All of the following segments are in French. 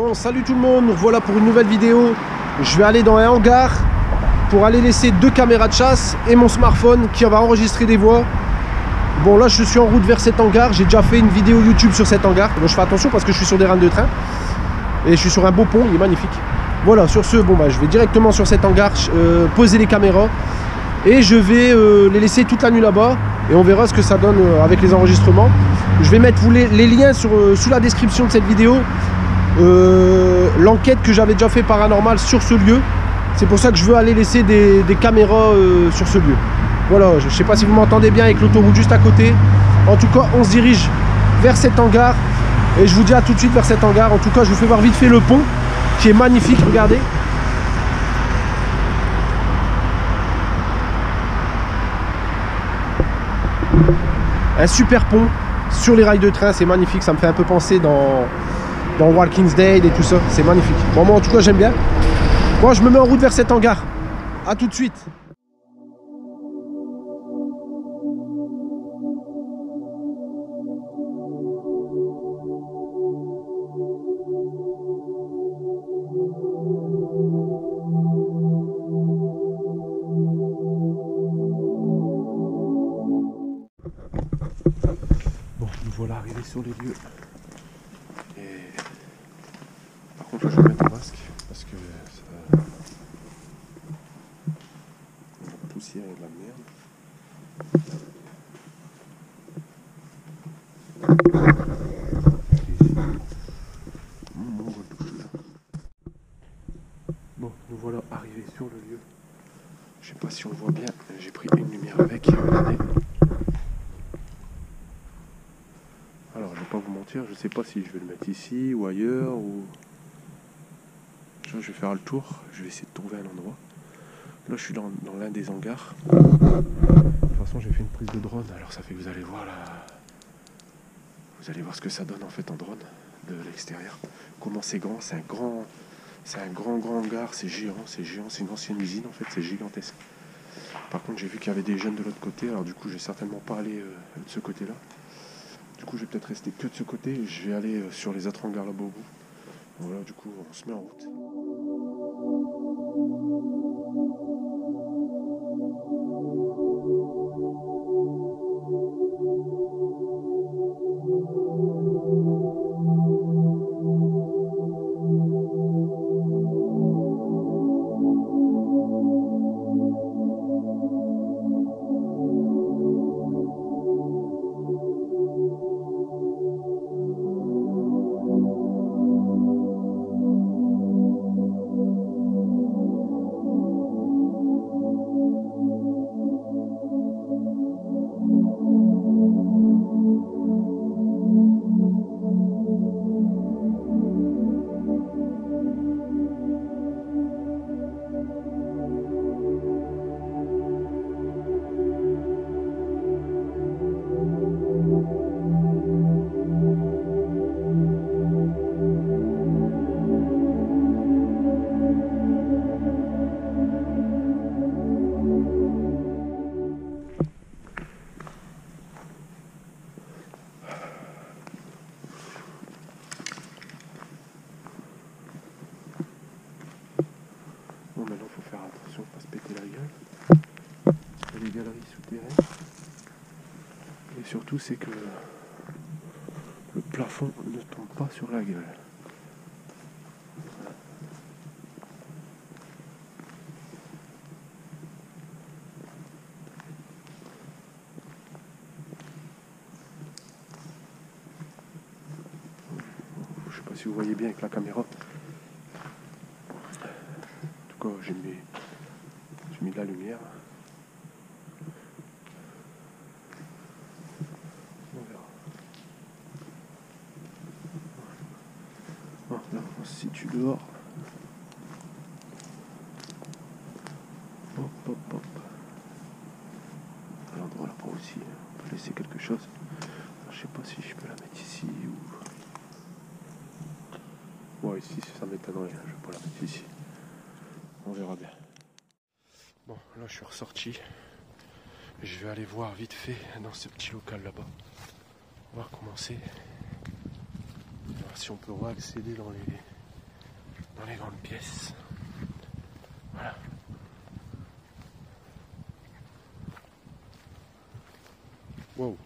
Bon, salut tout le monde, voilà pour une nouvelle vidéo. Je vais aller dans un hangar pour aller laisser 2 caméras de chasse et mon smartphone qui va enregistrer des voix. Bon, là je suis en route vers cet hangar. J'ai déjà fait une vidéo YouTube sur cet hangar. Bon, je fais attention parce que je suis sur des rames de train et je suis sur un beau pont, il est magnifique. Voilà, sur ce, bon bah je vais directement sur cet hangar poser les caméras et je vais les laisser toute la nuit là-bas et on verra ce que ça donne avec les enregistrements. Je vais mettre les liens sous la description de cette vidéo. L'enquête que j'avais déjà fait paranormal sur ce lieu. C'est pour ça que je veux aller laisser des caméras sur ce lieu. Voilà, je ne sais pas si vous m'entendez bien avec l'autoroute juste à côté. En tout cas, on se dirige vers cet hangar. Et je vous dis à tout de suite vers cet hangar. En tout cas, je vous fais voir vite fait le pont qui est magnifique, regardez. Un super pont sur les rails de train, c'est magnifique. Ça me fait un peu penser dans Walking Dead et tout ça. C'est magnifique. Bon, moi en tout cas, j'aime bien. Moi, je me mets en route vers cet hangar. A tout de suite. Bon, nous voilà arrivés sur les lieux. Et par contre, je vais mettre un masque parce que ça... la poussière et de la merde. Bon, nous voilà arrivés sur le lieu. Je sais pas si on le voit bien, j'ai pris une lumière avec. Regardez. Alors, je vais pas vous mentir, je sais pas si je vais le mettre ici ou ailleurs ou... Je vais faire le tour, je vais essayer de trouver un endroit. Là, je suis dans l'un des hangars. De toute façon, j'ai fait une prise de drone, alors ça fait que vous allez voir là. Vous allez voir ce que ça donne en fait en drone de l'extérieur. Comment c'est grand, c'est un grand hangar, c'est géant, c'est une ancienne usine en fait, c'est gigantesque. Par contre, j'ai vu qu'il y avait des jeunes de l'autre côté, alors du coup, je vais certainement pas aller de ce côté-là. Du coup, je vais peut-être rester que de ce côté et je vais aller sur les autres hangars là-bas au bout. Voilà, du coup, on se met en route. Bon, maintenant il faut faire attention de ne pas se péter la gueule. Il y a des galeries souterraines. Et surtout, c'est que le plafond ne tombe pas sur la gueule. Je sais pas si vous voyez bien avec la caméra. En tout cas, j'ai mis de la lumière. On verra. Bon, là, on se situe dehors. Hop, hop, hop. À l'endroit là-bas aussi, on peut laisser quelque chose. Alors, je sais pas si je peux la mettre ici ou... Ouais, ici, ça m'étonnerait. Je vais pas la mettre ici. On verra bien. Bon, là, je suis ressorti. Je vais aller voir vite fait dans ce petit local là-bas. On va recommencer. Voir si on peut accéder dans les dans les grandes pièces. Voilà. Wow.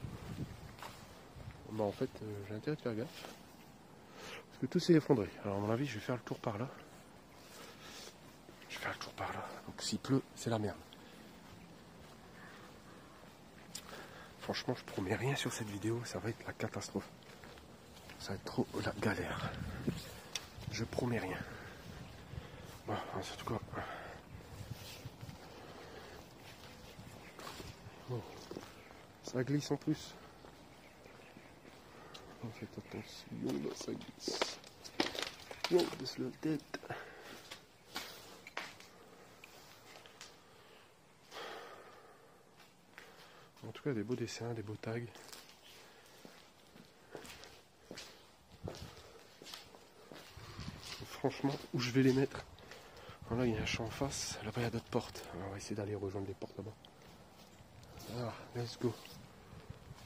Bah en fait, j'ai intérêt de faire gaffe. Parce que tout s'est effondré. Alors à mon avis, je vais faire le tour par là. Je vais faire le tour par là. Donc s'il pleut, c'est la merde. Franchement, je promets rien sur cette vidéo. Ça va être la catastrophe. Ça va être trop la galère. Je promets rien. Bon, en tout cas. Bon. Ça glisse en plus. Faites attention, là ça glisse. Wow, baisse la tête. En tout cas, des beaux dessins, des beaux tags. Franchement, où je vais les mettre? Alors là, il y a un champ en face. Là-bas, il y a d'autres portes. Alors, on va essayer d'aller rejoindre les portes là-bas. Alors, let's go.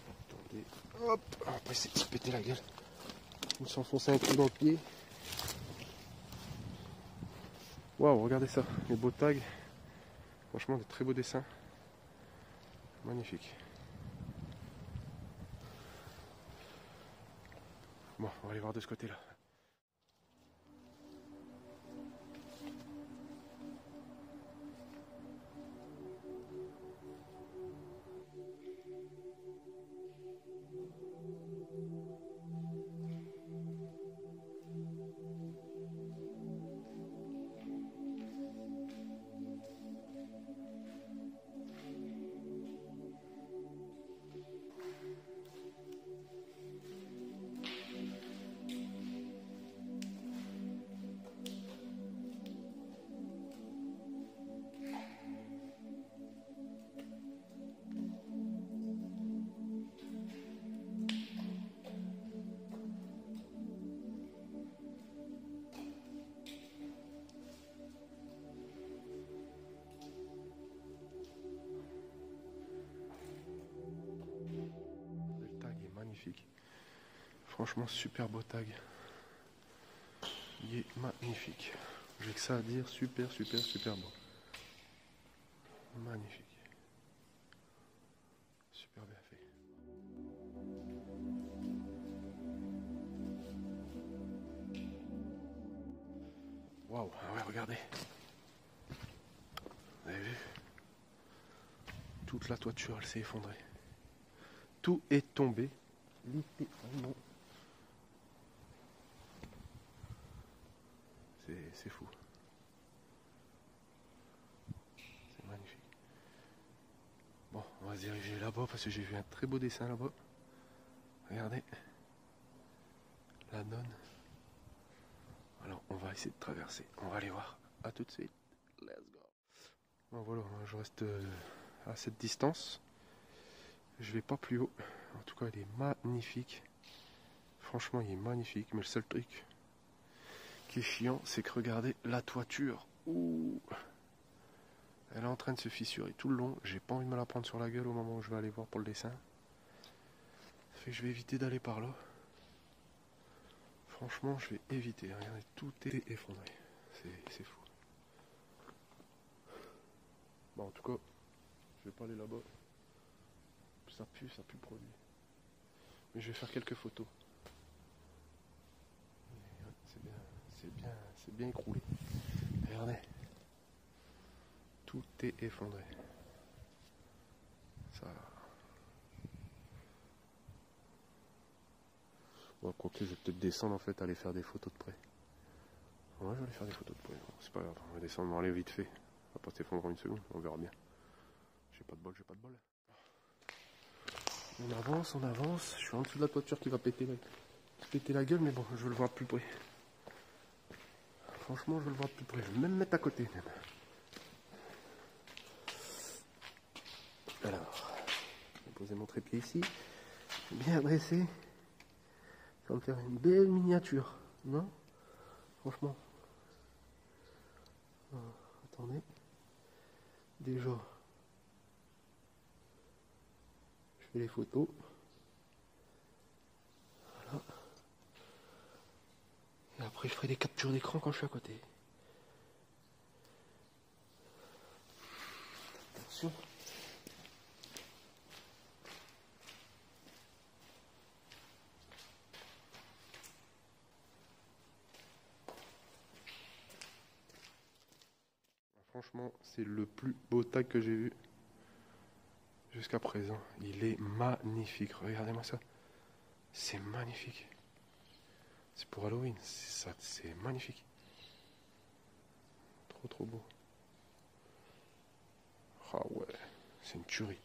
Attendez. Hop, on va pas essayer de se péter la gueule. Ou s'enfoncer un coup dans le pied. Waouh, regardez ça. Les beaux tags. Franchement, des très beaux dessins. Magnifique. Bon, on va aller voir de ce côté-là. Magnifique. Franchement, super beau tag. Il est magnifique. J'ai que ça à dire. Super, super, super beau. Magnifique. Super bien fait. Waouh, ah ouais, regardez. Vous avez vu? Toute la toiture, elle s'est effondrée. Tout est tombé. Littéralement. C'est fou. C'est magnifique. Bon, on va se diriger là-bas parce que j'ai vu un très beau dessin là-bas. Regardez. La nonne. Alors, on va essayer de traverser. On va aller voir. A tout de suite. Let's go. Bon, voilà, je reste à cette distance. Je vais pas plus haut. En tout cas, il est magnifique. Franchement, il est magnifique. Mais le seul truc qui est chiant, c'est que regardez la toiture. Ouh, elle est en train de se fissurer tout le long. J'ai pas envie de me la prendre sur la gueule au moment où je vais aller voir pour le dessin. Ça fait que je vais éviter d'aller par là. Franchement, je vais éviter. Regardez, tout est effondré. C'est fou. Bon, en tout cas, je vais pas aller là-bas. Ça pue le produit. Mais je vais faire quelques photos. C'est bien écroulé. Regardez. Tout est effondré. Ça. Bon, quoique, je vais peut-être descendre en fait, aller faire des photos de près. Ouais, je vais aller faire des photos de près. Bon, c'est pas grave, on va descendre, on va aller vite fait. On va pas s'effondrer en une seconde, on verra bien. J'ai pas de bol. On avance. Je suis en dessous de la toiture qui va péter la gueule, mais bon, je veux le voir de plus près. Franchement, je veux le voir de plus près. Je vais même mettre à côté, même. Alors, je vais poser mon trépied ici. Bien dressé. Ça va me faire une belle miniature, non? Franchement. Attendez. Déjà, je fais les photos. Voilà. Et après, Après, je ferai des captures d'écran quand je suis à côté. Attention. Franchement, c'est le plus beau tag que j'ai vu jusqu'à présent. Il est magnifique. Regardez-moi ça. C'est magnifique. C'est pour Halloween. C'est magnifique. Trop trop beau. Ah ouais, c'est une tuerie.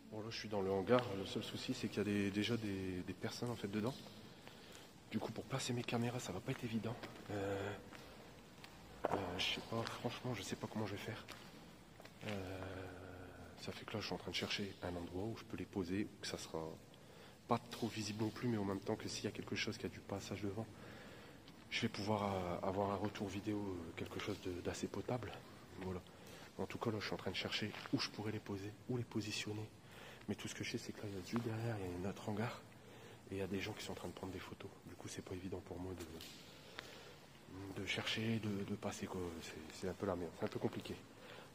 Bon là je suis dans le hangar, le seul souci c'est qu'il y a déjà des personnes en fait dedans. Du coup pour placer mes caméras ça va pas être évident. Je sais pas, franchement je sais pas comment je vais faire. Ça fait que là je suis en train de chercher un endroit où je peux les poser, que ça sera pas trop visible non plus, mais en même temps que s'il y a quelque chose qui a du passage devant, je vais pouvoir avoir un retour vidéo, quelque chose d'assez potable. Voilà. En tout cas là je suis en train de chercher où je pourrais les poser, où les positionner. Mais tout ce que je sais c'est que là juste derrière il y a notre hangar et il y a des gens qui sont en train de prendre des photos. Du coup c'est pas évident pour moi de chercher, de passer quoi. C'est un peu la merde, c'est un peu compliqué.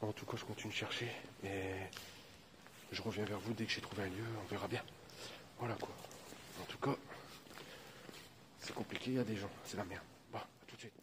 En tout cas je continue de chercher et je reviens vers vous dès que j'ai trouvé un lieu, on verra bien. Voilà quoi. En tout cas c'est compliqué, il y a des gens, c'est la merde. Bon, à tout de suite.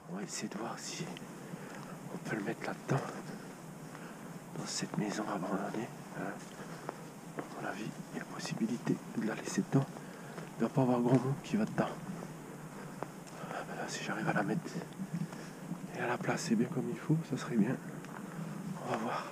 On va essayer de voir si on peut le mettre là-dedans, dans cette maison abandonnée. À mon avis, il y a possibilité de la laisser dedans. Il ne doit pas y avoir grand monde qui va dedans. Là, si j'arrive à la mettre et à la placer bien comme il faut, ça serait bien. On va voir.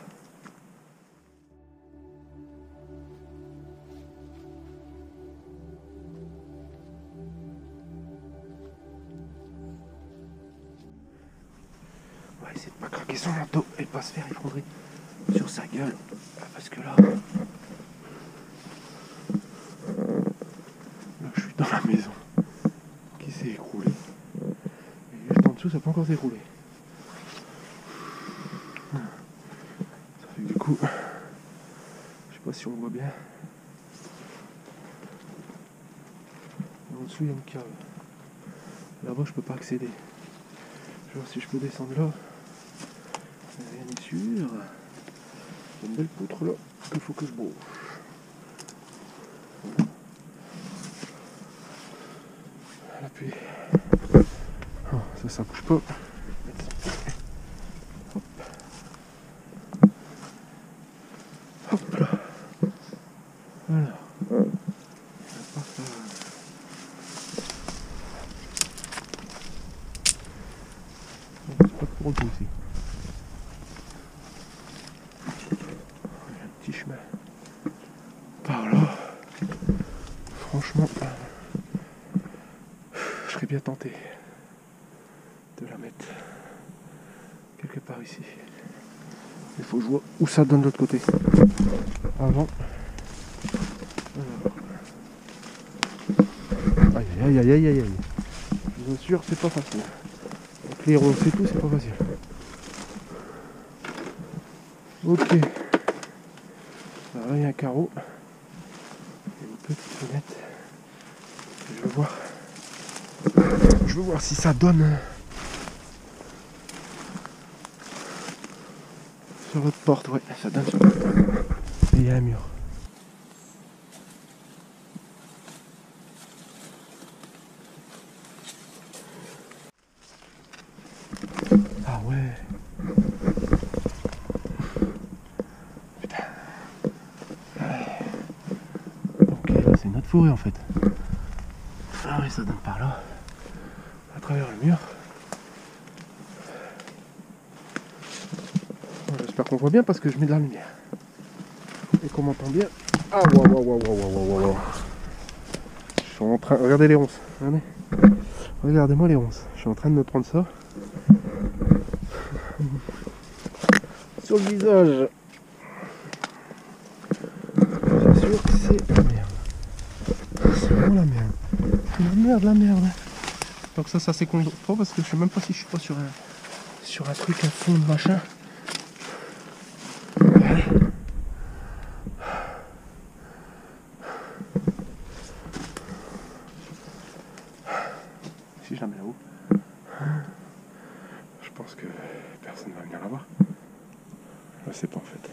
On va essayer de ne pas craquer son manteau et pas se faire effondrer sur sa gueule. Parce que là je suis dans la maison qui s'est écroulée. Et juste en dessous, ça peut encore s'écrouler. Ça fait que du coup, je sais pas si on voit bien. En dessous, il y a une cave. Là-bas, je peux pas accéder. Je vais voir si je peux descendre là. Rien n'est sûr. Il y a une belle poutre là qu'il faut que je bouge. L'appui. Oh, ça bouge pas. Hop. Hop là. Voilà. C'est pas pour le pousser. Il y a un petit chemin par là. franchement, je serais bien tenté de la mettre quelque part ici. Il faut que je vois où ça donne de l'autre côté. Avant. Aïe aïe aïe aïe aïe aïe. Je vous assure, c'est pas facile. Avec les ronces et tout, c'est pas facile. Ok. Alors là, il y a un carreau. Et une petite fenêtre. Je veux voir si ça donne sur votre porte. Ouais, ça donne sur votre porte. Et il y a un mur. Ah ouais. Putain. Ouais. Ok, là c'est notre forêt en fait. Ah oui, ça donne par là. À travers le mur. Bon, j'espère qu'on voit bien parce que je mets de la lumière. Et qu'on m'entend bien. Ah waouh waouh waouh waouh waouh. Je suis en train. Regardez les ronces. Regardez-moi les ronces. Je suis en train de me prendre ça. Sur le visage. Bien sûr que c'est la merde. C'est vraiment la merde. La merde. Donc ça s'écoule trop parce que je sais même pas si je suis pas sur un truc à fond de machin. Ouais. Si je la mets là-haut, je pense que personne va venir la voir. Je sais pas en fait.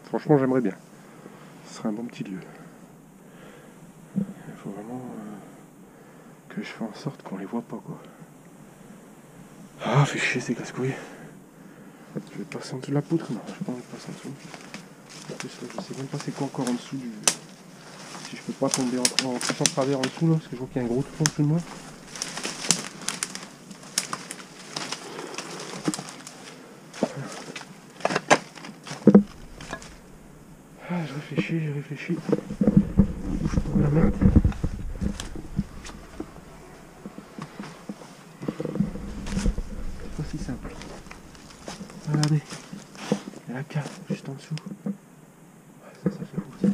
Franchement, j'aimerais bien. Ce serait un bon petit lieu. Il faut vraiment que je fasse en sorte qu'on les voit pas, quoi. Ah, fait chier ces casse-couilles. Je vais passer en dessous de la poutre. Non, je n'ai pas envie de passer en dessous. En plus, là, je sais même pas c'est quoi encore en dessous du... Si je peux pas tomber en travers en dessous, là, parce que je vois qu'il y a un gros trou en dessous de moi. Ah, je réfléchis. Où je pourrais la mettre? C'est pas si simple. Regardez. Il y a la cave juste en dessous. Ça fait beau ça.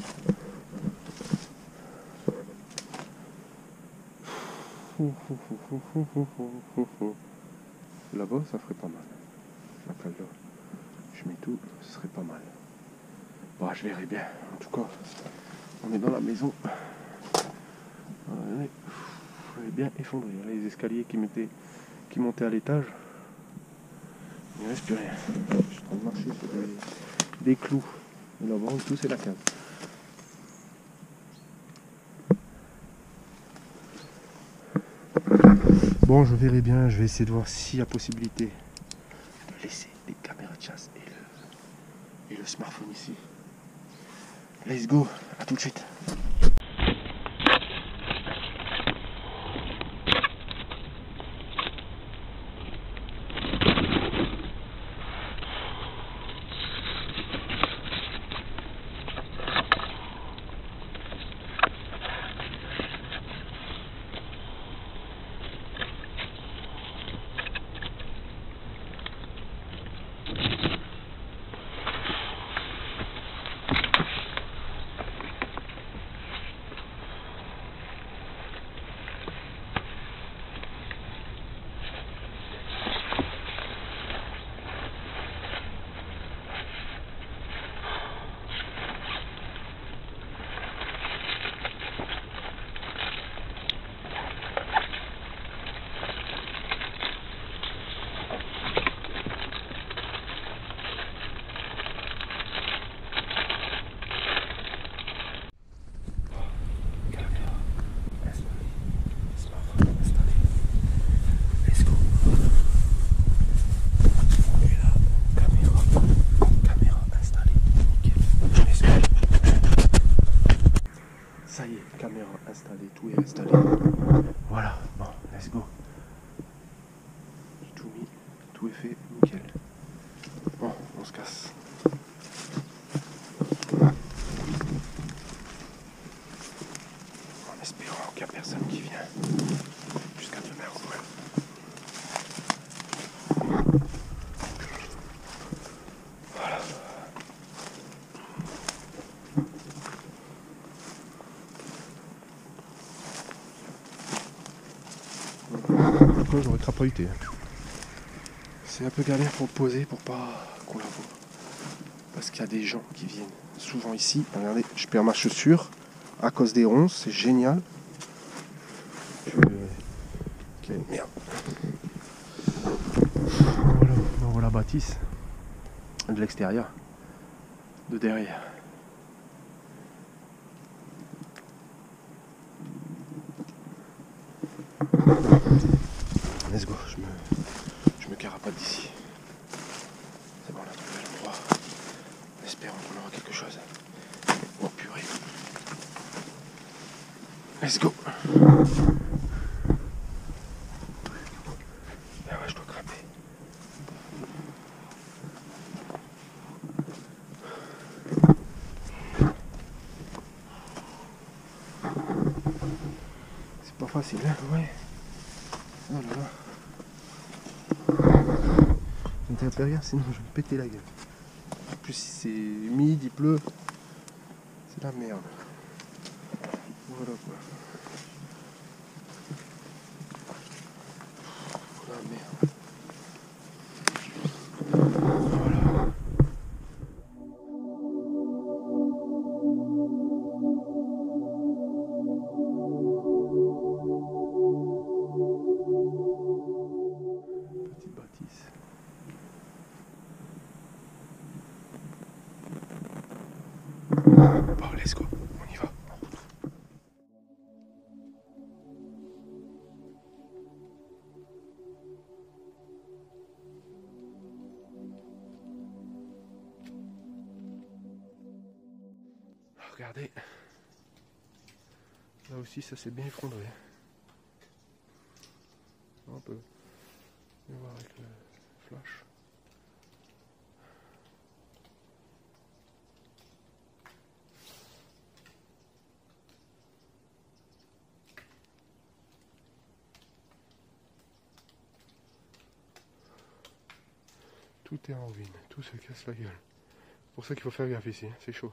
Là-bas, ça ferait pas mal. La cale là. Je mets tout, ce serait pas mal. Bon, je verrai bien. En tout cas, on est dans la maison. Elle est bien effondrée. Les escaliers qui montaient à l'étage. Il ne reste plus rien. Je suis en train de marcher sur des clous. Et là-bas, en dessous, c'est la cave. Bon, je verrai bien. Je vais essayer de voir s'il y a possibilité de laisser les caméras de chasse et le smartphone ici. Let's go. À tout de suite. Ça y est, caméra installée, tout est installé. Voilà, bon, let's go. J'ai tout mis, tout est fait, nickel. Bon, on se casse. franchement j'aurais crapahuté. C'est un peu galère pour poser pour pas qu'on la voit. Parce qu'il y a des gens qui viennent souvent ici. Regardez, je perds ma chaussure à cause des ronces, c'est génial. Quelle merde. Voilà, on voit la bâtisse de l'extérieur, de derrière. Let's go, je me carapate d'ici. C'est bon, on a trouvé l'endroit. Espérons qu'on aura quelque chose. Oh purée. Let's go. Ah ouais, je dois grimper. C'est pas facile, hein, ouais. Oh là là. Je ne t'ai rien, sinon je vais me péter la gueule. En plus, si c'est humide, il pleut. C'est la merde. Voilà quoi. La merde. Voilà. Petite bâtisse. Bon, let's go, on y va. Regardez, là aussi ça s'est bien effondré. On peut voir avec le flash. Tout est en ruine, tout se casse la gueule. C'est pour ça qu'il faut faire gaffe ici, hein, c'est chaud.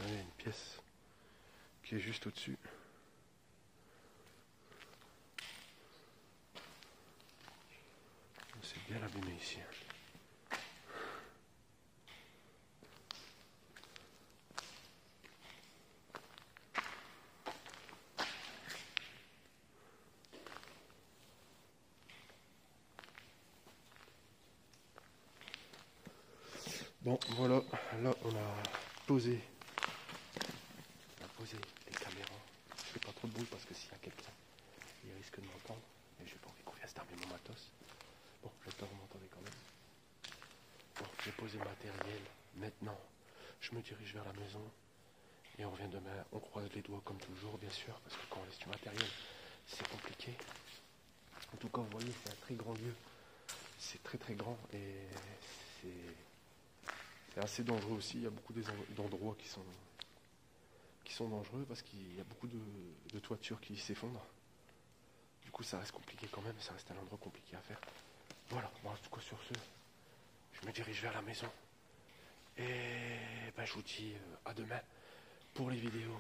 Il y a une pièce qui est juste au-dessus. C'est bien abîmé ici. Bon, voilà, là on a posé les caméras. Je fais pas trop de bruit parce que s'il y a quelqu'un, il risque de m'entendre. Et j'ai pas envie qu'on vienne starmer mon matos. Bon, j'espère que vous m'entendez quand même. Bon, j'ai posé le matériel. Maintenant, je me dirige vers la maison. Et on revient demain. On croise les doigts comme toujours, bien sûr. Parce que quand on laisse du matériel, c'est compliqué. En tout cas, vous voyez, c'est un très grand lieu. C'est très très grand. Et c'est assez dangereux aussi. Il y a beaucoup d'endroits qui sont dangereux parce qu'il y a beaucoup de toitures qui s'effondrent. Du coup, ça reste compliqué quand même. Ça reste un endroit compliqué à faire. Voilà. Bon, en tout cas, sur ce, je me dirige vers la maison. Et ben, je vous dis à demain pour les vidéos.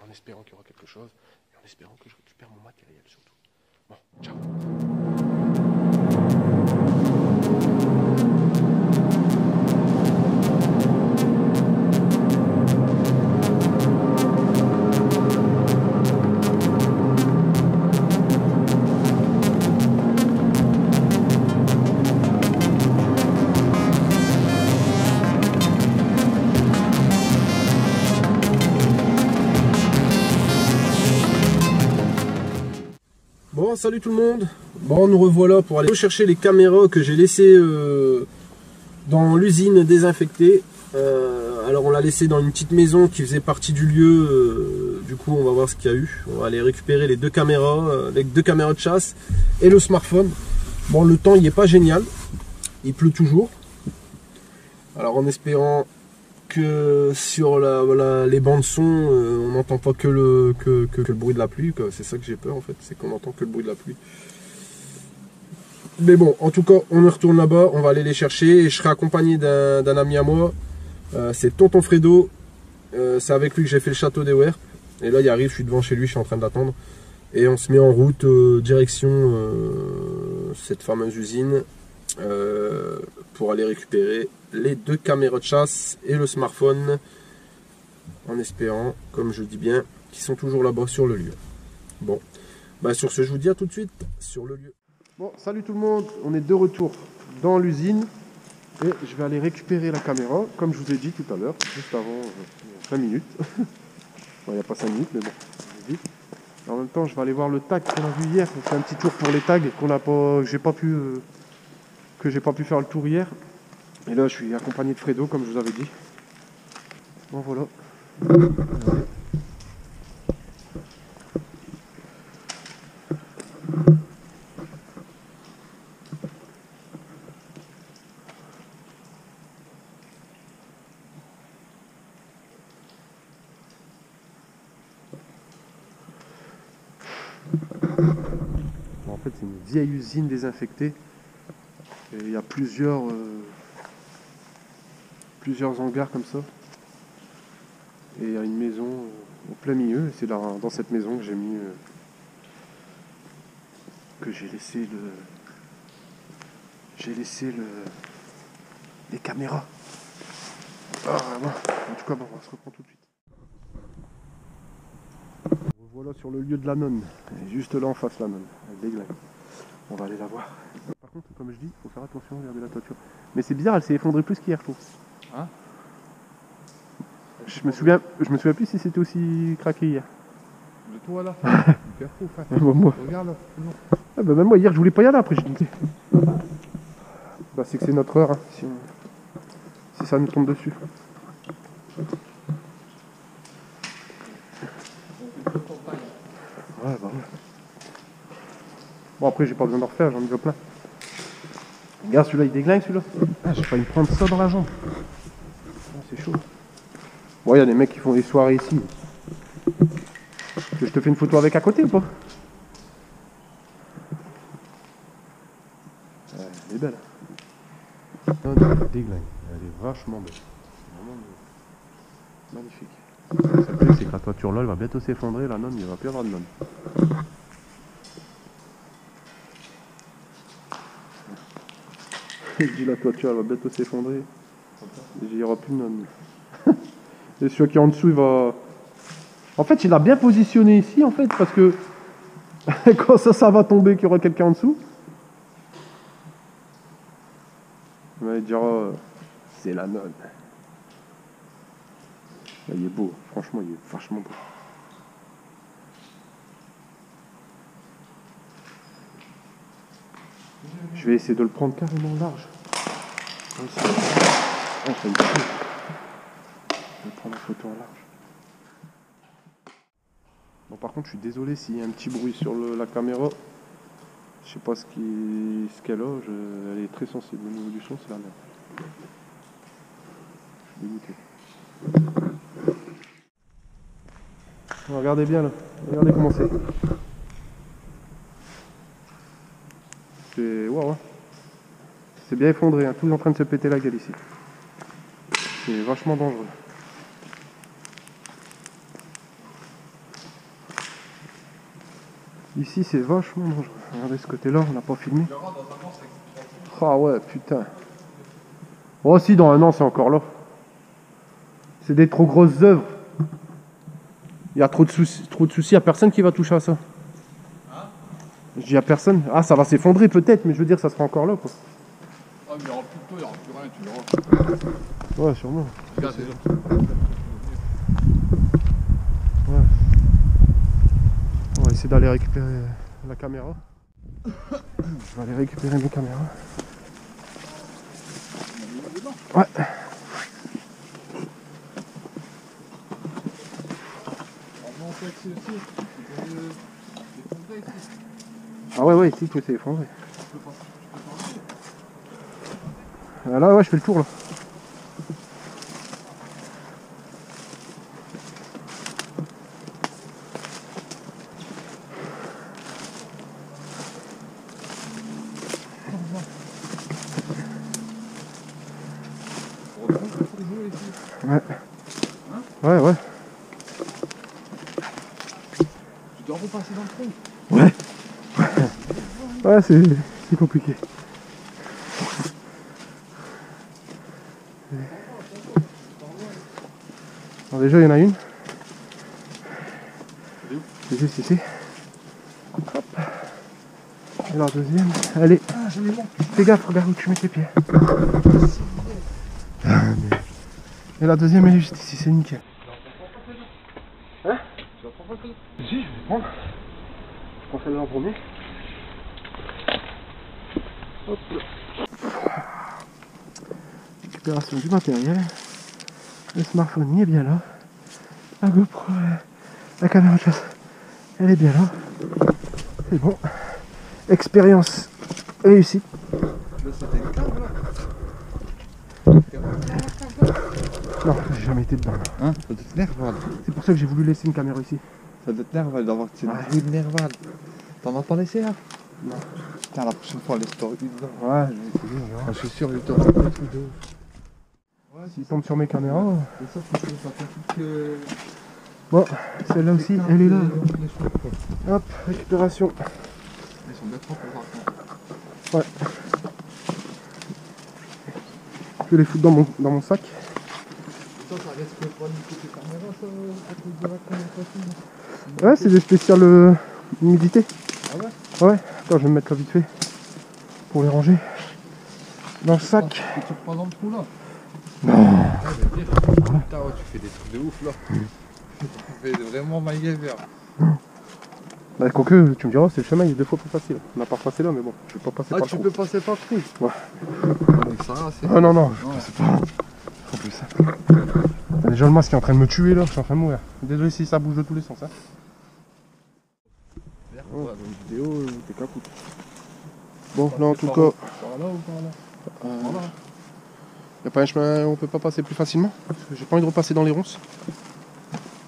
En espérant qu'il y aura quelque chose. Et en espérant que je récupère mon matériel surtout. Bon, ciao. Bon, salut tout le monde. Bon, nous revoilà pour aller chercher les caméras que j'ai laissées dans l'usine désinfectée. Alors on l'a laissé dans une petite maison qui faisait partie du lieu. Du coup, on va voir ce qu'il y a eu. On va aller récupérer les deux caméras de chasse et le smartphone. Bon, le temps il est pas génial, il pleut toujours. Alors en espérant que sur les bandes son, on n'entend pas que le bruit de la pluie. C'est ça que j'ai peur en fait, c'est qu'on n'entend que le bruit de la pluie. Mais bon, en tout cas, on y retourne là-bas, on va aller les chercher et je serai accompagné d'un ami à moi. C'est Tonton Fredo. C'est avec lui que j'ai fait le château des Ouers. Et là, il arrive, je suis devant chez lui, je suis en train d'attendre. Et on se met en route direction cette fameuse usine pour aller récupérer les 2 caméras de chasse et le smartphone, en espérant, comme je dis bien, qu'ils sont toujours là-bas sur le lieu. Bon, bah sur ce, je vous dis à tout de suite sur le lieu. Bon, salut tout le monde, on est de retour dans l'usine et je vais aller récupérer la caméra, comme je vous ai dit tout à l'heure, juste avant 5 minutes. Bon, il n'y a pas 5 minutes, mais bon, je vous ai dit. En même temps, je vais aller voir le tag qu'on a vu hier. On fait un petit tour pour les tags que j'ai pas pu faire le tour hier. Et là, je suis accompagné de Fredo, comme je vous avais dit. Bon, voilà. En fait, c'est une vieille usine désinfectée. Et il y a plusieurs hangars comme ça. Et il y a une maison au plein milieu. Et c'est dans cette maison que j'ai mis les caméras. Ah, bon. En tout cas, bon, on se reprend tout de suite. Voilà sur le lieu de la nonne. Et juste là en face la nonne. Elle déglingue. On va aller la voir. Par contre, comme je dis, il faut faire attention, regardez la toiture. Mais c'est bizarre, elle s'est effondrée plus qu'hier, je trouve. Hein? Je me souviens plus si c'était aussi craqué hier. Le toit là, hyper fou, frère. Regarde là. Ah bah même moi hier je voulais pas y aller, après j'ai dit. Bah c'est que c'est notre heure, hein, si ça nous tombe dessus. Ouais bah ouais. Bon après j'ai pas besoin d'en refaire, j'en ai déjà plein. Regarde celui-là il déglingue celui-là. Ah j'ai failli me prendre ça dans la jambe. Ah, c'est chaud. Bon il y a des mecs qui font des soirées ici. Que je te fais une photo avec à côté ou pas? Elle est belle. Elle déglingue. Elle est vachement belle. Vraiment magnifique. Le truc c'est que la toiture là elle va bientôt s'effondrer, la nonne il va plus y avoir de nonne. Je dis la toiture elle va bientôt s'effondrer. Il n'y aura plus de nonne. Et celui qui est en dessous il va... En fait il a bien positionné ici en fait parce que quand ça va tomber qu'il y aura quelqu'un en dessous. Il dira c'est la nonne. Il est beau, franchement il est vachement beau. Je vais essayer de le prendre carrément large. Je vais prendre la photo en large. Bon par contre je suis désolé s'il y a un petit bruit sur la caméra. Je sais pas ce qu'elle a, elle est très sensible au niveau du son, c'est la merde. Je suis dégoûté. Regardez bien là, regardez comment c'est. C'est wow, hein. C'est bien effondré, hein. Tout est en train de se péter la gueule ici. C'est vachement dangereux. Ici c'est vachement dangereux. Regardez ce côté là, on n'a pas filmé. Ah ouais, putain. Oh si, dans un an c'est encore là. C'est des trop grosses œuvres. Il y a trop de soucis, il n'y a personne qui va toucher à ça. Je dis à personne. Ah, ça va s'effondrer peut-être, mais je veux dire, ça sera encore là quoi. Ah, mais il n'y aura plus de toi, il n'y aura plus rien, tu verras. Ouais, sûrement. Regarde, Ouais. On va essayer d'aller récupérer la caméra. Je vais aller récupérer mes caméras. Ouais. Ah ouais, ici tout s'est effondré. Là, ouais, je fais le tour là. Ouais. Hein? Ouais, ouais. Tu dois repasser dans le trou. Ouais. Ouais, c'est compliqué. Alors déjà, il y en a une. Elle est où? C'est juste ici. Hop. Et la deuxième, allez. Ah, j'en ai marre. Fais gaffe, regarde où tu mets tes pieds. Et la deuxième, elle est juste ici, c'est nickel. Hein? Tu vas prendre un peu? Si, je vais prendre. Je prends celle-là en premier. Hop là. Récupération du matériel. Le smartphone il est bien là. La GoPro, la caméra de chasse, elle est bien là. C'est bon. Expérience réussie. Là, c'était une cave là. Non, j'ai jamais été dedans. Là. Hein? Ça doit être nerval. C'est pour ça que j'ai voulu laisser une caméra ici. Ça doit être nerval d'avoir cette Ouais. bruit de nerval. T'en as pas laissé là? Non. Putain, la prochaine fois, laisse-toi une dedans. Ouais, je vais essayer, on verra. Je suis sûr, il te reste des trucs de ouf. Ouais, S'il tombe sur mes caméras. c'est ça, faut que ça complique que. Bon, celle-là aussi, elle est là. Les choses, quoi. Hop, récupération. Ils sont bien trop pour Ouais. Je vais les foutre dans mon sac. Ça risque pas de tes caméras, ça, à cause de la conversation. Ouais, c'est des spéciales humidité. Ah ouais? Ouais, attends, je vais me mettre là vite fait. Pour les ranger. Dans le sac. Tu tires pas dans le trou là? Non. Putain, ouais, tu fais des trucs de ouf là. Tu fais vraiment MacGyver. Bah, quoique, tu me diras, c'est le chemin, il est 2 fois plus facile. On n'a pas passé là, mais bon, je vais pas passer Ah, par tu le peux passer par le trou? Ouais. Donc ça va, c'est. Ah non, non, Ouais. c'est pas. Trop plus ça. T'as déjà le masque qui est en train de me tuer là, je suis en train de mourir. Désolé si ça bouge de tous les sens. Hein. Ouais, dans une vidéo, t'es qu'à foutre. Bon, là en tout cas, Par là ou par là? Voilà. y a pas un chemin où on peut pas passer plus facilement? Parce que j'ai pas envie de repasser dans les ronces.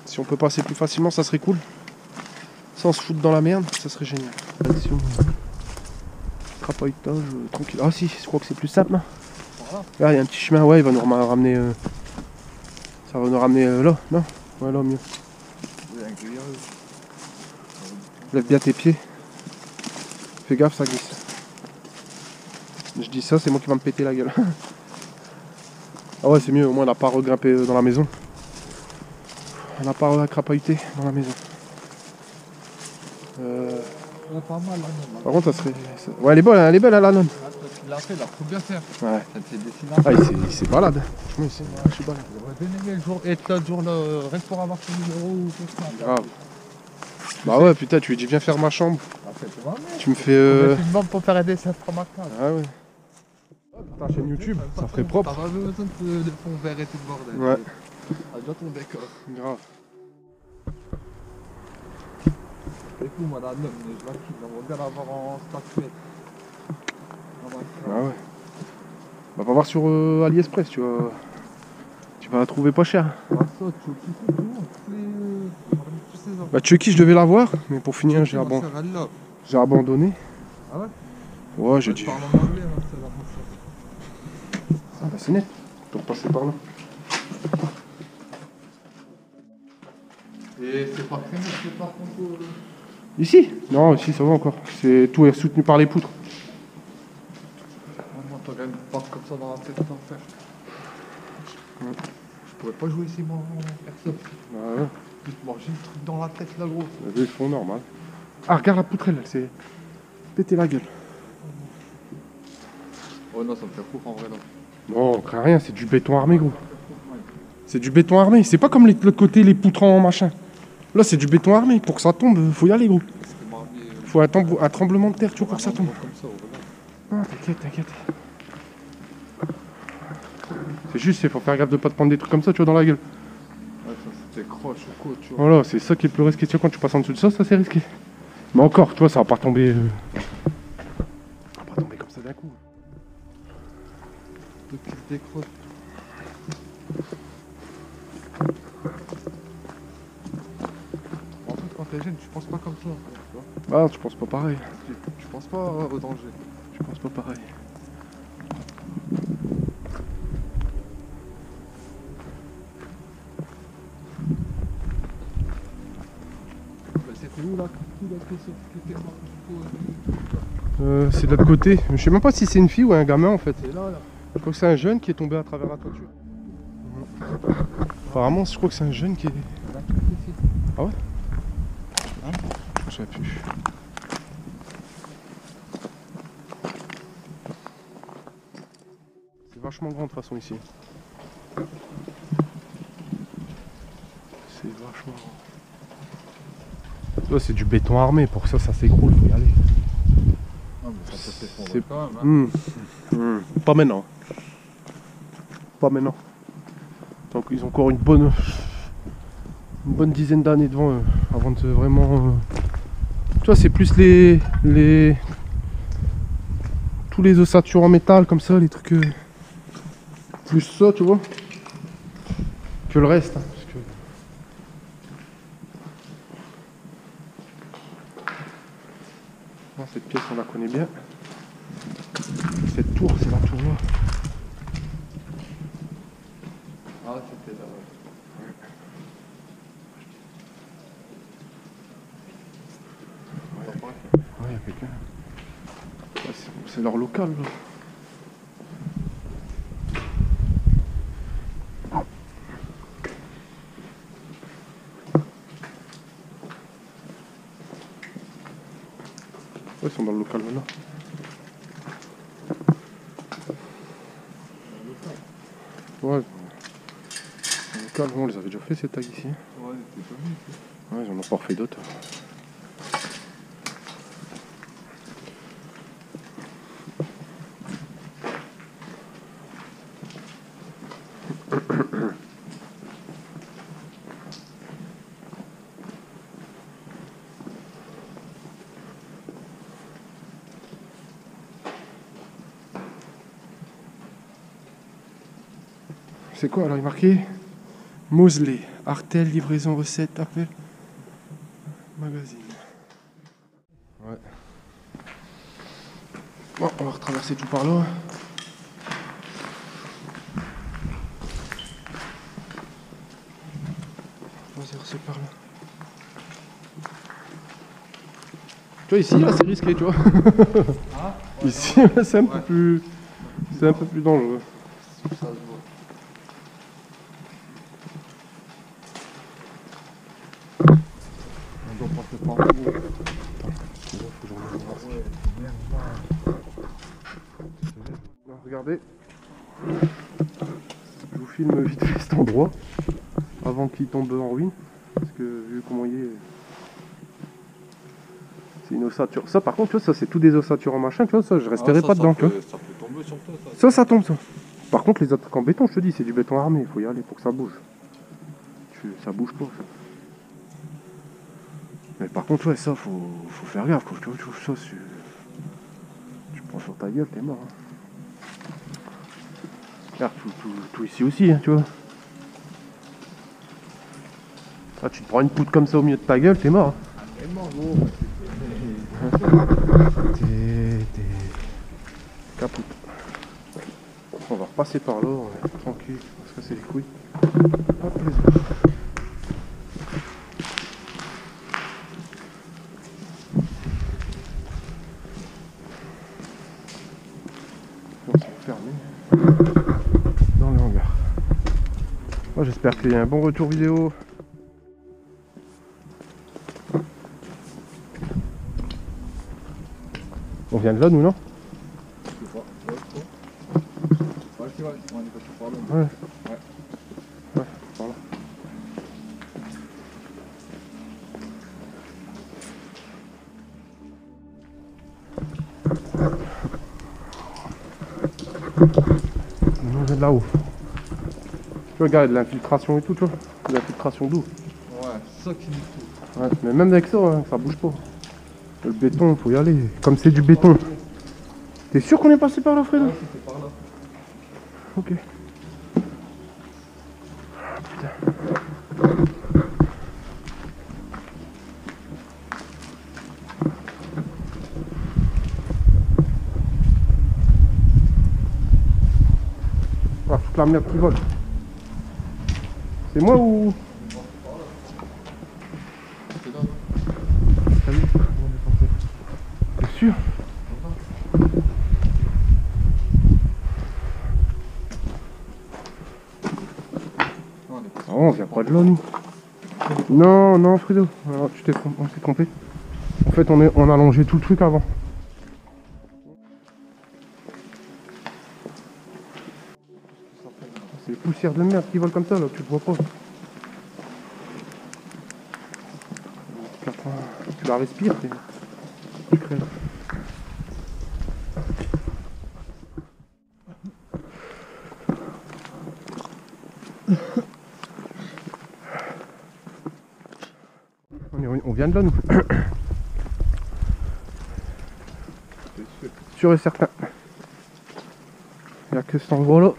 Si on peut passer plus facilement, ça serait cool. Sans se foutre dans la merde, ça serait génial. Action. Crapahutage, tranquille. Ah si, je crois que c'est plus simple. Là. Par là? Là, il y a un petit chemin, ouais, il va nous ramener. Ça va nous ramener là, non? Ouais, là, mieux. Il y a un grillage. Lève bien tes pieds. Fais gaffe, ça glisse. Je dis ça, c'est moi qui va me péter la gueule. Ah ouais, c'est mieux, au moins on n'a pas regrimpé dans la maison. On n'a pas crapahuté dans la maison. On a pas mal là, non? Par contre, ça serait. Ouais, elle est belle, hein, la nonne. Ah, toi, tu l'as fait là, faut bien faire. Ouais. Ça te fait dessiner. Ah, il s'est balade. Franchement, je suis balade. J'aurais bien aimé le jour, être là le jour là, reste pour avoir ton numéro ou tout ça. Grave. Bah ouais, putain, tu lui dis viens faire ma chambre. Après, tu vas mettre. Tu me fais. Tu me demandes pour faire un dessin pour ma case. Ah ouais. Ta chaîne YouTube, ça ferait propre. T'as pas besoin de fond vert et tout le bordel. Ouais. T'as déjà ton décor. Grave. C'est fou, moi, la nomme, je la kiffe. On va bien l'avoir en statuette. Ah ouais. Bah, va voir sur AliExpress, tu vas. Tu vas la trouver pas cher. Ah, ça, tu kiffes tout, tous ces ans. Bah, Chucky, je devais l'avoir, mais pour finir, j'ai Ma sœur, elle l'a. abandonné. Ah ouais? Ouais, j'ai Je dit. parle en anglais, hein, c'est la française. Ah bah, c'est net. Donc, passer par là. Et c'est pas crémé, c'est pas contre. Ici? Non, ici, ça va encore. Tout est soutenu par les poutres. Moi, t'as quand même pas comme ça dans la tête d'en faire. Je pourrais pas jouer ici, moi, personne. Bah ouais. Juste manger le truc dans la tête, là, gros. Ils le font normal. Ah, regarde la poutrelle, elle s'est pété la gueule. Oh non, ça me fait fou en vrai, là. Non, on crée rien, c'est du béton armé, gros. C'est du béton armé. C'est pas comme le côté, les poutres en machin. Là, c'est du béton armé. Pour que ça tombe, faut y aller, gros. Faut un tremblement de terre, tu vois, pour que ça tombe. Comme ça, voilà. Ah, t'inquiète. C'est juste, il faut faire gaffe de pas te prendre des trucs comme ça, tu vois, dans la gueule. Ouais, ça c'était croche ou quoi, tu vois. Voilà, c'est ça qui est le plus risqué. Tu vois, quand tu passes en dessous de ça, c'est risqué. Mais encore, tu vois, ça va pas tomber. Ça va pas tomber comme ça d'un coup. décroche. En fait, quand t'es jeune, tu penses pas comme ça. Tu vois. Ah, tu penses pas pareil. Tu penses pas au danger. Tu penses pas pareil. C'était où là? Tout là, qui était mort, C'est de l'autre côté. Je sais même pas si c'est une fille ou un gamin en fait. c'est là. Je crois que c'est un jeune qui est tombé à travers la toiture. Apparemment, je crois que c'est un jeune qui est. Ah ouais? Hein? Je sais plus. C'est vachement grand de toute façon ici. C'est vachement grand. Là, c'est du béton armé, pour ça s'écroule, faut y aller. Ah, mais ça peut s'effondrer C'est- quand même. Hein. Pas maintenant. Pas maintenant. Donc ils ont encore une bonne dizaine d'années devant eux avant de vraiment. Tu vois, c'est plus tous les ossatures en métal comme ça, les trucs. Plus ça, tu vois, que le reste. Hein, parce que... Cette pièce, on la connaît bien. Cette tour, c'est la tour là. Ah, c'était là. Ouais, il y a quelqu'un. Ouais, c'est leur local là. Ouais, ils sont dans le local maintenant. Ouais, le local, on les avait déjà fait ces tags ici. Ouais, c'était pas mis. Ouais, ils en ont pas refait d'autres. C'est quoi alors? Il est marqué Moseley, Artel, livraison, recette, appel, magazine. Ouais. Bon, on va retraverser tout par là. Vas-y, c'est par là. Tu vois, ici, là, c'est risqué, tu vois. Ah, Ici, là, c'est un peu plus... C'est un peu plus dangereux. ça se voit. On doit passer par où? Regardez. Je vous filme vite fait cet endroit avant qu'il tombe en ruine. Parce que vu comment il est... C'est une ossature. Ça par contre, tu vois, ça c'est tout des ossatures en machin, tu vois, ça je resterai pas dedans, tu vois. Ça peut tomber sur toi, Ça tombe ça. Par contre les autres trucs en béton, je te dis, c'est du béton armé, il faut y aller pour que ça bouge. Ça bouge pas ça. Mais par contre ouais, ça faut faire gaffe quoi. Tu vois, ça tu prends sur ta gueule, t'es mort. Hein. Regarde tout ici aussi, hein, tu vois. Ah, tu te prends une poutre comme ça au milieu de ta gueule, t'es mort. Hein. T'es mort, gros. T'es capote. On va repasser par là, on va être tranquille, on va se casser les couilles. Hop, les autres. Bon, c'est fermé. Dans le hangar. Moi, j'espère qu'il y a un bon retour vidéo. On vient de là, nous, non? Je sais pas. Ouais, tu vois, on est passé par là. Ouais. Ouais. Ouais, par là. Nous, on vient de là-haut. Tu vois, regarde, de l'infiltration et tout, tu vois. De l'infiltration d'eau. Ouais, c'est ça qui nous fout. Ouais, mais même avec ça, hein, ça bouge pas. Le béton, faut y aller. Comme c'est du béton. T'es sûr qu'on est passé par là, Fredo? Ouais, c'était par là. Ok. Ah, putain. Ah, toute la merde qui vole. C'est moi ou... Salut. T'es sûr? Ah, on vient pas de là, nous. Non, non, Fredo. Alors, on s'est trompé. En fait, on a longé tout le truc avant. C'est les poussières de merde qui volent comme ça, là, tu le vois pas. Tu la respires, tu crèves. On vient de là, nous. Sûr et certain. Il n'y a que cet endroit-là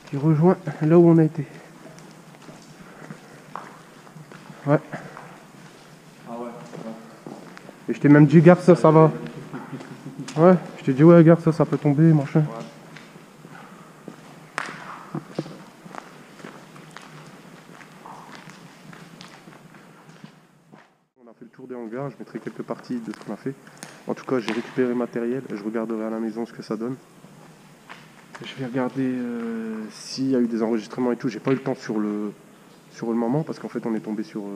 qui rejoint là où on a été. Ouais. Ah ouais. Et je t'ai même dit, gare, ça va. Ouais, je t'ai dit, ouais, gare, ça peut tomber, machin. Ouais. On a fait le tour des hangars, je mettrai quelques parties de ce qu'on a fait. En tout cas, j'ai récupéré le matériel et je regarderai à la maison ce que ça donne. Je vais regarder s'il y a eu des enregistrements et tout. J'ai pas eu le temps sur le moment parce qu'en fait on est tombé sur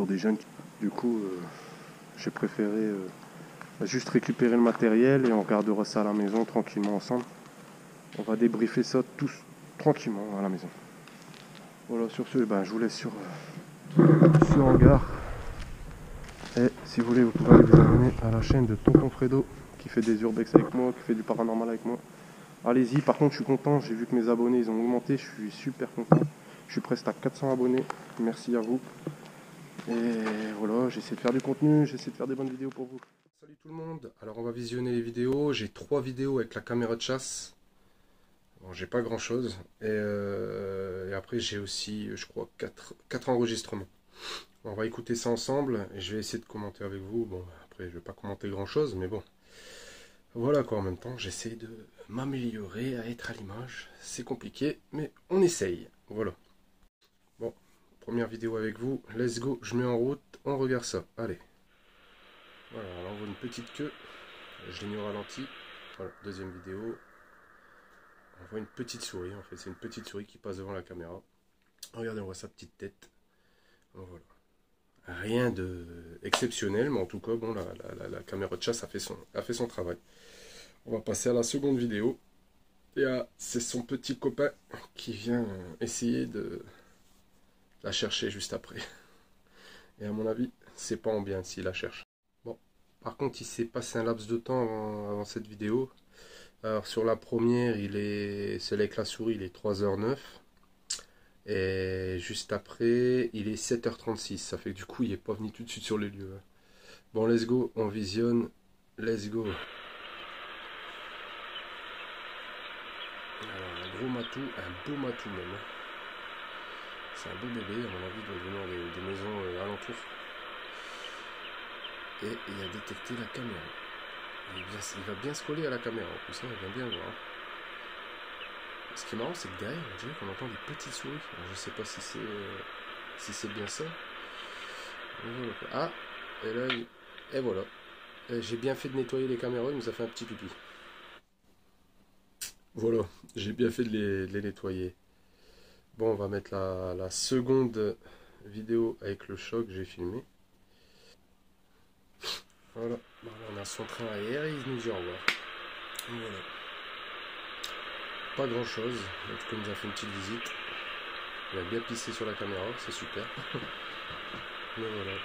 des jeunes. Du coup, j'ai préféré juste récupérer le matériel et on regardera ça à la maison tranquillement ensemble. On va débriefer ça tous tranquillement à la maison. Voilà, sur ce, ben, je vous laisse sur hangar. Et si vous voulez, vous pouvez aller vous abonner à la chaîne de Tonton Fredo qui fait des urbex avec moi, qui fait du paranormal avec moi. Allez-y, par contre je suis content, j'ai vu que mes abonnés ils ont augmenté, je suis super content. Je suis presque à 400 abonnés, merci à vous. Et voilà, j'essaie de faire du contenu, j'essaie de faire des bonnes vidéos pour vous. Salut tout le monde, alors on va visionner les vidéos. J'ai 3 vidéos avec la caméra de chasse. Bon, j'ai pas grand chose. Et après j'ai aussi, je crois, 4 enregistrements. On va écouter ça ensemble et je vais essayer de commenter avec vous. Bon, après je vais pas commenter grand chose, mais bon. Voilà quoi, en même temps, j'essaie de m'améliorer, à être à l'image. C'est compliqué, mais on essaye. Voilà. Bon, première vidéo avec vous. Let's go, je mets en route, on regarde ça. Allez. Voilà, on voit une petite queue. Je l'ai mis au ralenti. Voilà, deuxième vidéo. On voit une petite souris, en fait. C'est une petite souris qui passe devant la caméra. Regardez, on voit sa petite tête. Voilà. Rien de exceptionnel, mais en tout cas, bon, la caméra de chasse a fait son travail. On va passer à la seconde vidéo. Et c'est son petit copain qui vient essayer de la chercher juste après. Et à mon avis, c'est pas en bien s'il la cherche. Bon, par contre, il s'est passé un laps de temps avant cette vidéo. Alors sur la première, c'est avec la souris, il est 3h09. Et juste après, il est 7h36. Ça fait que du coup, il n'est pas venu tout de suite sur les lieux. Bon, let's go, on visionne. Let's go. Alors, un gros matou, un beau matou même. C'est un beau bébé, à mon avis, il doit venir des maisons alentours. Et il a détecté la caméra. Il va bien se coller à la caméra, en plus, il va bien voir. Ce qui est marrant, c'est que derrière, on dirait qu'on entend des petites souris. Alors, je sais pas si c'est bien ça. Voilà. Ah, et là, et voilà. J'ai bien fait de nettoyer les caméras, il nous a fait un petit pipi. Voilà, j'ai bien fait de les nettoyer. Bon, on va mettre la seconde vidéo avec le chat que j'ai filmé. Voilà, on a son train aérien et il nous dit au revoir. Voilà. Pas grand chose, en tout cas il nous a fait une petite visite. Il a bien pissé sur la caméra, c'est super. Mais voilà.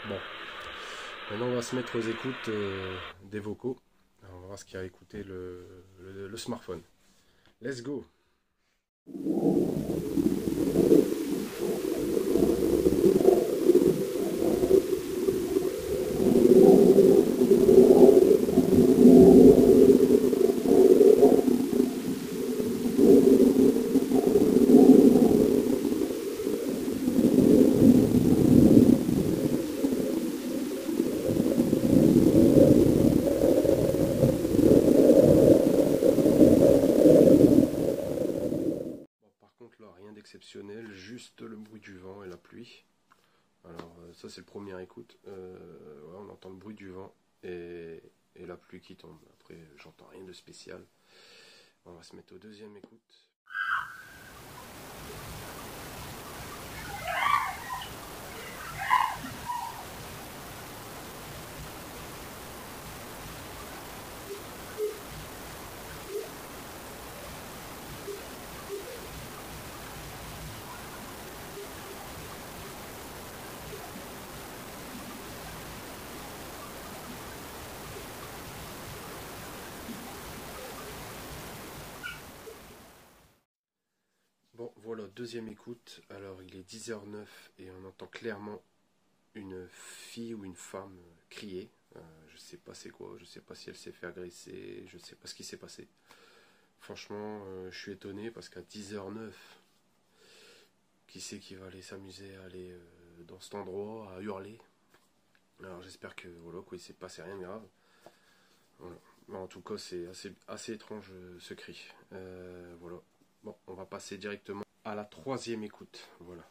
Bon. Maintenant on va se mettre aux écoutes des vocaux. Alors, on va voir ce qu'il y a à écouter le smartphone. Let's go! d'exceptionnel, juste le bruit du vent et la pluie. Alors ça c'est le premier écoute, ouais, on entend le bruit du vent et la pluie qui tombe. Après j'entends rien de spécial. On va se mettre au deuxième écoute. Bon, voilà, deuxième écoute. Alors, il est 10h09 et on entend clairement une fille ou une femme crier. Je sais pas c'est quoi, je sais pas si elle s'est fait agresser, je sais pas ce qui s'est passé. Franchement, je suis étonné parce qu'à 10h09, qui c'est qui va aller s'amuser à aller dans cet endroit, à hurler? Alors, j'espère que voilà, quoi, il s'est passé rien de grave. Voilà. Mais en tout cas, c'est assez étrange ce cri. Voilà. Bon, on va passer directement à la troisième écoute. Voilà.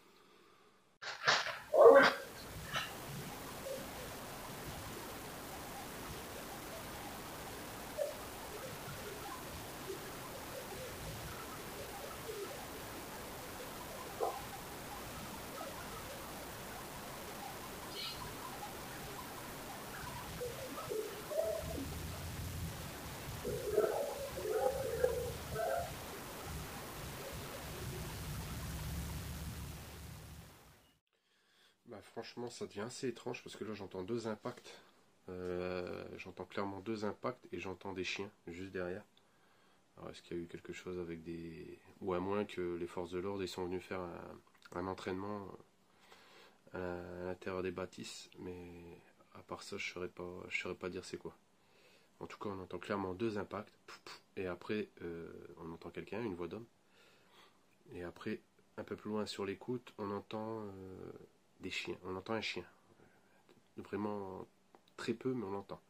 Bah, franchement, ça devient assez étrange parce que là, j'entends deux impacts. J'entends clairement deux impacts et j'entends des chiens juste derrière. Alors, est-ce qu'il y a eu quelque chose avec des... Ou à moins que les forces de l'ordre ils sont venus faire un entraînement à l'intérieur des bâtisses. Mais à part ça, je ne saurais pas dire c'est quoi. En tout cas, on entend clairement deux impacts. Et après, on entend quelqu'un, une voix d'homme. Et après, un peu plus loin sur l'écoute, on entend des chiens. On entend un chien. Vraiment très peu, mais on l'entend.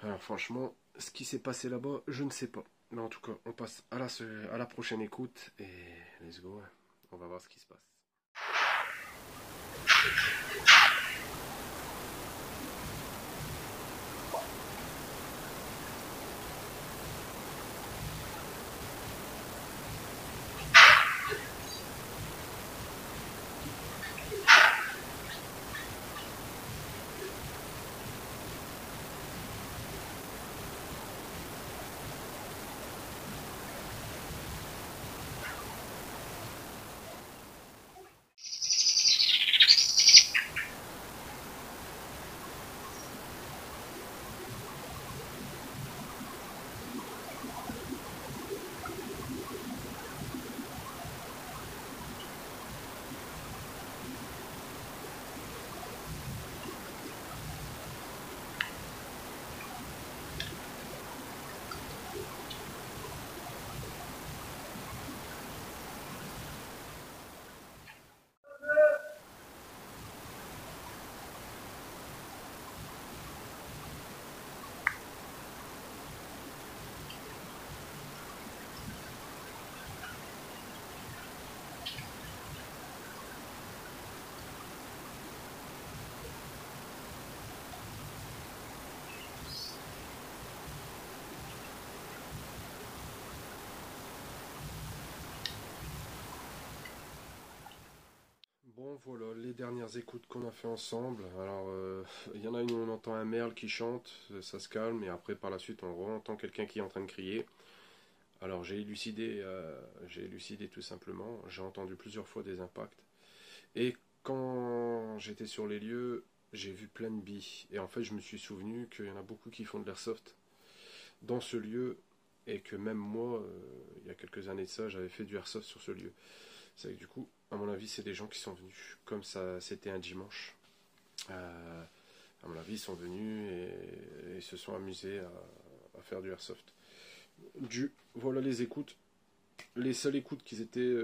Alors franchement, ce qui s'est passé là-bas, je ne sais pas. Mais en tout cas, on passe à la prochaine écoute et let's go. On va voir ce qui se passe. Bon voilà, les dernières écoutes qu'on a fait ensemble. Alors, il y en a une où on entend un merle qui chante, ça se calme, et après par la suite on entend quelqu'un qui est en train de crier. Alors j'ai élucidé tout simplement, j'ai entendu plusieurs fois des impacts. Et quand j'étais sur les lieux, j'ai vu plein de billes. Et en fait je me suis souvenu qu'il y en a beaucoup qui font de l'airsoft dans ce lieu, et que même moi, il y a quelques années de ça, j'avais fait du airsoft sur ce lieu. C'est que du coup, à mon avis, c'est des gens qui sont venus, comme ça c'était un dimanche. À mon avis, ils sont venus et se sont amusés à faire du airsoft. Voilà les écoutes. Les seules écoutes qui étaient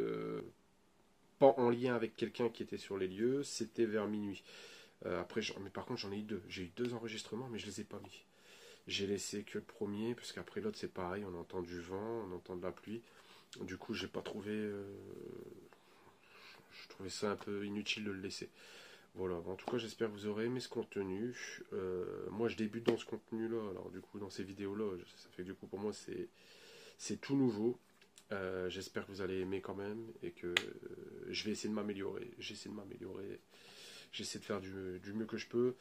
pas en lien avec quelqu'un qui était sur les lieux, c'était vers minuit. Après, mais par contre, j'en ai eu deux. J'ai eu deux enregistrements, mais je les ai pas mis. J'ai laissé que le premier, parce qu'après l'autre, c'est pareil. On entend du vent, on entend de la pluie. Du coup, j'ai pas trouvé... je trouvais ça un peu inutile de le laisser. Voilà, en tout cas j'espère que vous aurez aimé ce contenu. Moi je débute dans ce contenu là, alors du coup dans ces vidéos là, ça fait que du coup pour moi c'est tout nouveau. J'espère que vous allez aimer quand même et que je vais essayer de m'améliorer. J'essaie de m'améliorer, j'essaie de faire du mieux que je peux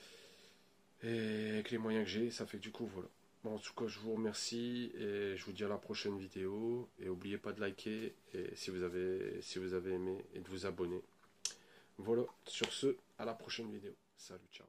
et avec les moyens que j'ai, ça fait que du coup voilà. Bon, en tout cas je vous remercie et je vous dis à la prochaine vidéo et n'oubliez pas de liker et si vous avez aimé et de vous abonner. Voilà, sur ce, à la prochaine vidéo. Salut, ciao.